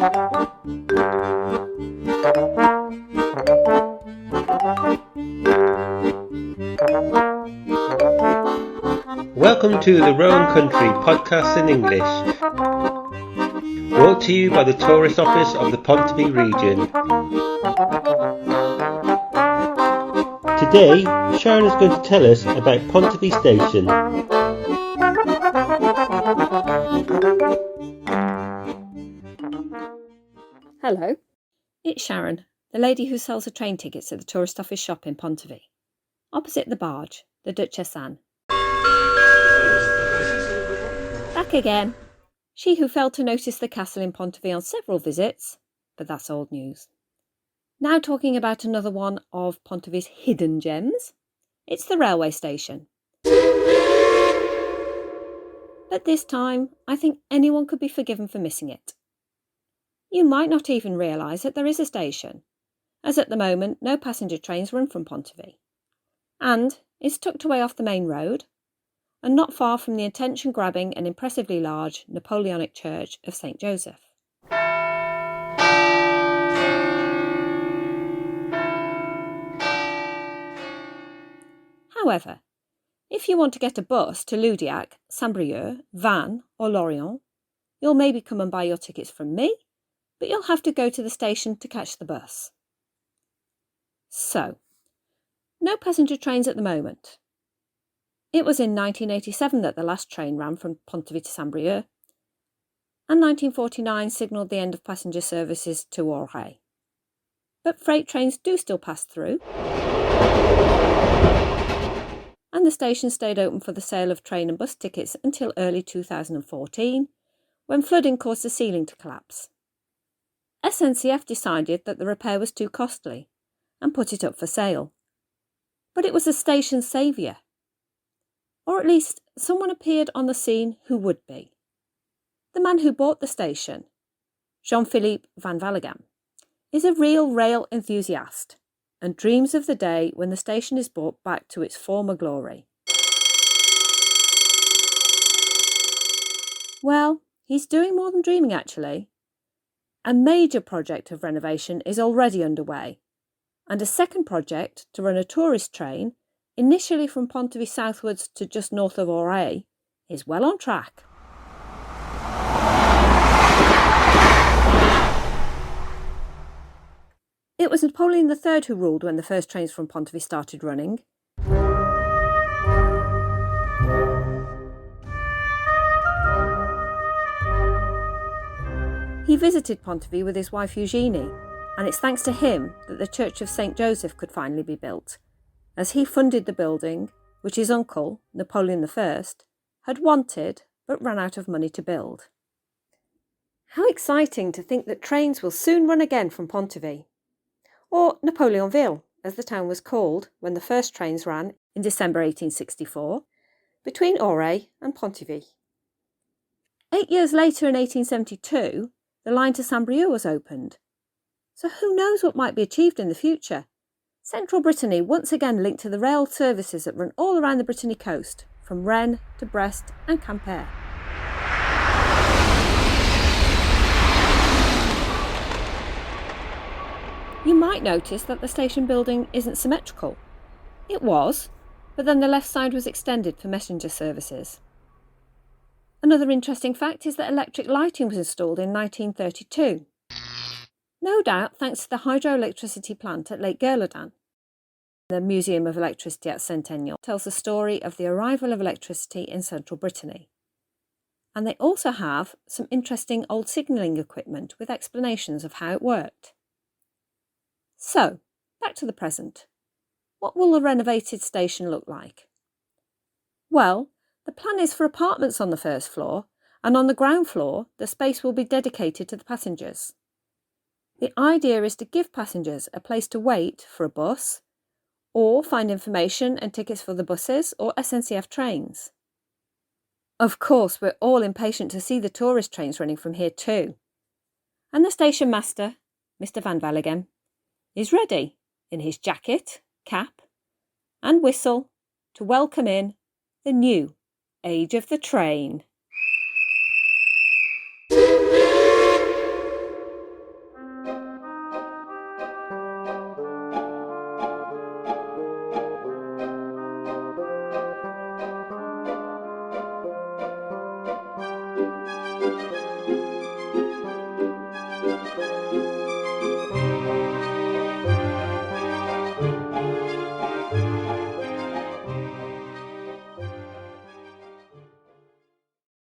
Welcome to the Rowan Country podcast in English, brought to you by the Tourist Office of the Pontivy region. Today, Sharon is going to tell us about Pontivy Station. Hello, it's Sharon, the lady who sells the train tickets at the Tourist Office shop in Pontivy, opposite the barge, the Duchess Anne. Back again. She who failed to notice the castle in Pontivy on several visits, but that's old news. Now talking about another one of Pontivy's hidden gems. It's the railway station. But this time, I think anyone could be forgiven for missing it. You might not even realise that there is a station, as at the moment no passenger trains run from Pontivy. And it's tucked away off the main road, and not far from the attention-grabbing and impressively large Napoleonic Church of St. Joseph. However, if you want to get a bus to Loudiac, Saint-Brieuc, Vannes or Lorient, you'll maybe come and buy your tickets from me, but you'll have to go to the station to catch the bus. So, no passenger trains at the moment. It was in 1987 that the last train ran from Pontivy to Saint-Brieuc, and 1949 signalled the end of passenger services to Auray. But freight trains do still pass through, and the station stayed open for the sale of train and bus tickets until early 2014, when flooding caused the ceiling to collapse. SNCF decided that the repair was too costly and put it up for sale. But it was the station's saviour. Or at least someone appeared on the scene who would be. The man who bought the station, Jean-Philippe Van Valleghem, is a real rail enthusiast and dreams of the day when the station is brought back to its former glory. Well, he's doing more than dreaming actually. A major project of renovation is already underway, and a second project to run a tourist train, initially from Pontivy southwards to just north of Auray, is well on track. It was Napoleon III who ruled when the first trains from Pontivy started running. He visited Pontivy with his wife Eugenie, and it's thanks to him that the Church of St. Joseph could finally be built, as he funded the building, which his uncle, Napoleon I, had wanted but ran out of money to build. How exciting to think that trains will soon run again from Pontivy, or Napoleonville, as the town was called when the first trains ran in December 1864, between Auray and Pontivy. 8 years later in 1872, the line to Saint-Brieuc was opened. So who knows what might be achieved in the future? Central Brittany once again linked to the rail services that run all around the Brittany coast, from Rennes to Brest and Quimper. You might notice that the station building isn't symmetrical. It was, but then the left side was extended for messenger services. Another interesting fact is that electric lighting was installed in 1932. No doubt thanks to the hydroelectricity plant at Lake Gerlodin. The Museum of Electricity at Centennial tells the story of the arrival of electricity in central Brittany. And they also have some interesting old signalling equipment with explanations of how it worked. So, back to the present. What will the renovated station look like? Well, the plan is for apartments on the first floor, and on the ground floor, the space will be dedicated to the passengers. The idea is to give passengers a place to wait for a bus, or find information and tickets for the buses or SNCF trains. Of course, we're all impatient to see the tourist trains running from here too. And the station master, Mr. Van Valleghem, is ready in his jacket, cap and whistle to welcome in the new age of the train.